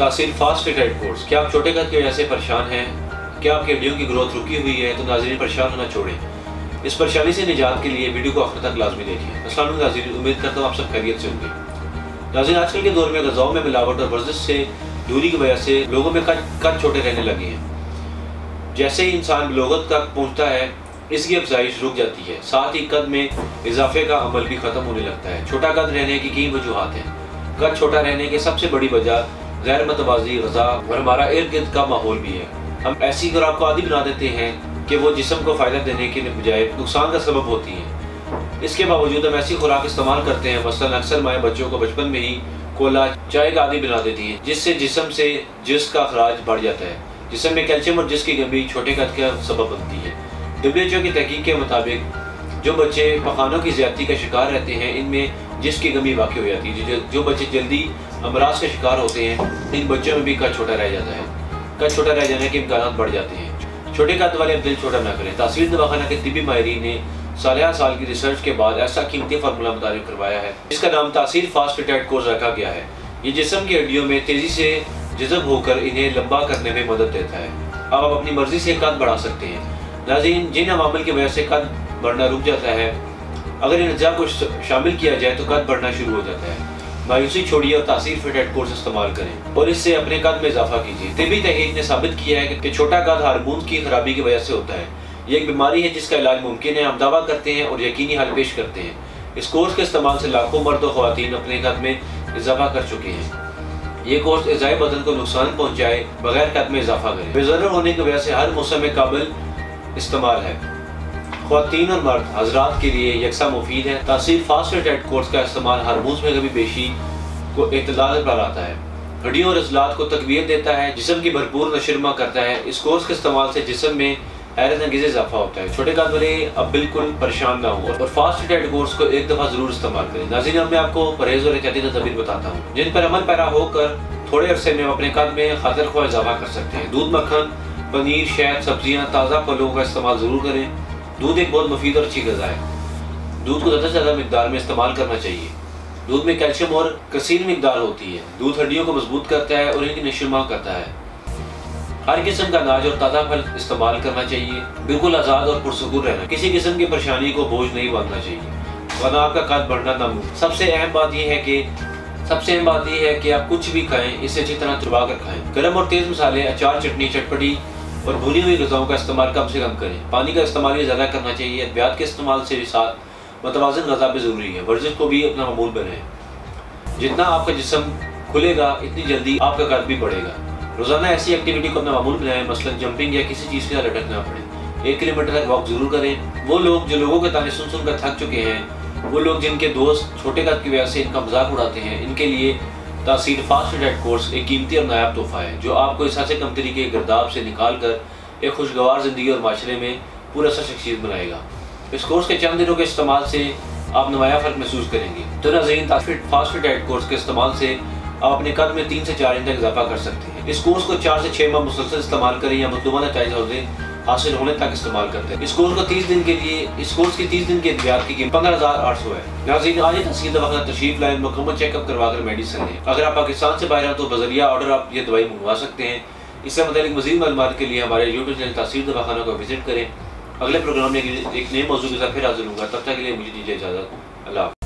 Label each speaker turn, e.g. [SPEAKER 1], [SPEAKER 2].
[SPEAKER 1] तासीर फास्फेटाइड कोर्स। क्या आप छोटे कद की वजह से परेशान हैं? क्या आपकी हड्डियों की ग्रोथ रुकी हुई है? तो नाज़रीन, परेशान होना छोड़ें। इस परेशानी से निजात के लिए वीडियो को आखिर तक लाजमी देखिए। अस्सलाम वालेकुम नाज़रीन, उम्मीद करता हूँ आप सब खैरियत से होंगे। नाज़रीन, आजकल के दौर में ग़िज़ाओं में मिलावट और वर्जिश से दूरी की वजह से लोगों में कद छोटे रहने लगे हैं। जैसे ही इंसान बलोगत तक पहुँचता है, इसकी अफजाइश रुक जाती है, साथ ही कद में इजाफे का अमल भी ख़त्म होने लगता है। छोटा कद रहने की कई वजूहात हैं। कद छोटा रहने की सबसे बड़ी वजह गैर मतवाज़ी ग़िज़ा और हमारा इर्द गिर्द का माहौल भी है। हम ऐसी खुराक को आदी बना देते हैं कि वो जिस्म को फ़ायदा देने के बजाय नुकसान का सबब होती है। इसके बावजूद हम ऐसी खुराक इस्तेमाल करते हैं, मसलन अक्सर माएँ बच्चों को बचपन में ही कोला चाय का आदी बना देती हैं, जिससे जिस्म से जिस्म का अखराज बढ़ जाता है। जिस्म में कैल्शियम और जिस्म की कमी छोटे कद का सबब बनती है। WHO की तहकीक के मुताबिक जो बच्चे पखानों की ज़्यादती का शिकार रहते हैं, इनमें जिस्म की कमी वाक़ई हो जाती है। जो बच्चे जल्दी अमराज का शिकार होते हैं, इन बच्चों में भी कद छोटा रह जाता है। कद छोटा रह जाने के इम्कान बढ़ जाते हैं। छोटे कद वाले अब दिल छोटा न करें। तासीर दवाखाना के तिब्बी माहिरीन ने साल की रिसर्च के बाद ऐसा कीमती फार्मूला मुतारिफ करवाया है। इसका नाम तासीर फास्फेटाइड कोर्स रखा गया है। ये जिस्म की हड्डियों में तेज़ी से जज़ब होकर इन्हें लंबा करने में मदद देता है। अब आप अपनी मर्जी से कद बढ़ा सकते हैं। नाज़रीन, जिन अवामिल की वजह से कद बढ़ना रुक जाता है, अगर इन अज़ा को शामिल किया जाए तो कद बढ़ना शुरू हो जाता है। मायूसी छोड़िए और तासीर फास्फेटाइड कोर्स इस्तेमाल करें और इससे अपने कद में इजाफा कीजिए। तिब्बी तहकीक ने साबित किया है कि छोटा कद हार्मोन की खराबी की वजह से होता है। ये एक बीमारी है जिसका इलाज मुमकिन है। हम दावा करते हैं और यकीनी हल पेश करते हैं। इस कोर्स के इस्तेमाल से लाखों मर्द और ख़वातीन अपने कद में इजाफा कर चुके हैं। ये कोर्स इज़ाए बदन को नुकसान पहुँचाए बगैर कद में इजाफा करे। बेज़र्र होने की वजह से हर मौसम में काबिल इस्तेमाल है। ख़वातीन और मर्द हजरात के लिए यकसा मुफीद है। तासीर फास्फेटाइड कोर्स का इस्तेमाल हार्मोन्स में कभी बेशी को इत्तलाल पर लाता है, हड्डियों और अज़लात को तक़वियत देता है, जिस्म की भरपूर नशरमा करता है। इस कोर्स के इस्तेमाल से जिस्म में हैरत अंगेज़ इजाफा होता है। छोटे कद वाले अब बिल्कुल परेशान ना हो और फास्फेटाइड कोर्स को एक दफ़ा ज़रूर इस्तेमाल करें। नाज़रीन, मैं आपको परहेज़ और एहतियाती तदबीर बताता हूँ, जिन पर अमल पैरा होकर थोड़े अरसे में अपने कद में खातिर ख्वाह इजाफा कर सकते हैं। दूध, मक्खन, पनीर, शहद, सब्जियाँ, ताज़ा फलों का इस्तेमाल ज़रूर करें। दूध एक बहुत मुफीद और अच्छी ग़िज़ा है। दूध को ज़्यादा से ज़्यादा मिकदार में इस्तेमाल करना चाहिए। दूध में कैल्शियम और कसीर मिकदार होती है। दूध हड्डियों को मजबूत करता है और इनकी नशोनुमा करता है। हर किस्म का अनाज और ताज़ा फल इस्तेमाल करना चाहिए। बिल्कुल आज़ाद और पुरसुकून रहना। किसी किस्म की परेशानी को बोझ नहीं बांधना चाहिए, वरना आपका कद बढ़ना नामुमकिन। सबसे अहम बात यह है कि आप कुछ भी खाएं, इसे अच्छी तरह चबा कर खाएं। गर्म और तेज़ मसाले, अचार, चटनी, चटपटी और भुनी हुई ग़िज़ाओं का इस्तेमाल कम से कम करें। पानी का इस्तेमाल भी ज़्यादा करना चाहिए। अद्वियात के इस्तेमाल से भी साथ मतवाज़न ग़िज़ा भी ज़रूरी है। वर्जिश को भी अपना मामूल बनाएं। जितना आपका जिस्म खुलेगा, इतनी जल्दी आपका कद भी बढ़ेगा। रोज़ाना ऐसी एक्टिविटी को अपना मामूल बनाएं, मसलन जंपिंग या किसी चीज़ के साथ लटकना पड़े। 1 किलोमीटर तक वॉक ज़रूर करें। वो लोग जो लोगों के ताने सुन कर थक चुके हैं, वो लोग जिनके दोस्त छोटे कद की वजह से इनका मजाक उड़ाते हैं, इनके लिए तासीर फास्फेटाइड कोर्स एक कीमती और नायाब तोहफा है, जो आपको इस हंसे कमतरी के गिरदाब से निकाल कर एक खुशगवार ज़िंदगी और माशरे में पूरा शख्सियत बनाएगा। इस कोर्स के चंद दिनों के इस्तेमाल से आप नुमाया फ़र्क महसूस करेंगे। तो नाज़रीन, तासीर फास्फेटाइड कोर्स के इस्तेमाल से आप अपने कद में 3 से 4 इंच तक इजाफा कर सकते हैं। इस कोर्स को 4 से 6 माह मुसलसल इस्तेमाल करें या मतलूबा नतीजे हासिल होने तक इस्तेमाल करते हैं। इस कोर्स की 30 दिन की अद्वियात की कीमत 15,800 है। नाज़रीन, आज ही तासीर दवाखाना तशरीफ लाएं, मुकम्मल चेकअप करवा कर मेडिसिन लें। अगर आप पाकिस्तान से बाहर हैं तो बज़रिया ऑर्डर आप ये दवाई मंगवा सकते हैं। इससे मुताल्लिक़ मज़ीद मालूमात के लिए हमारे यूट्यूब चैनल तासीर दवाखाना को विजिट करें। अगले प्रोग्राम में एक नए मौजूद के साथ फिर हाज़िर होऊंगा। तब तक के लिए मुझे दीजिए इजाज़त। अल्लाह।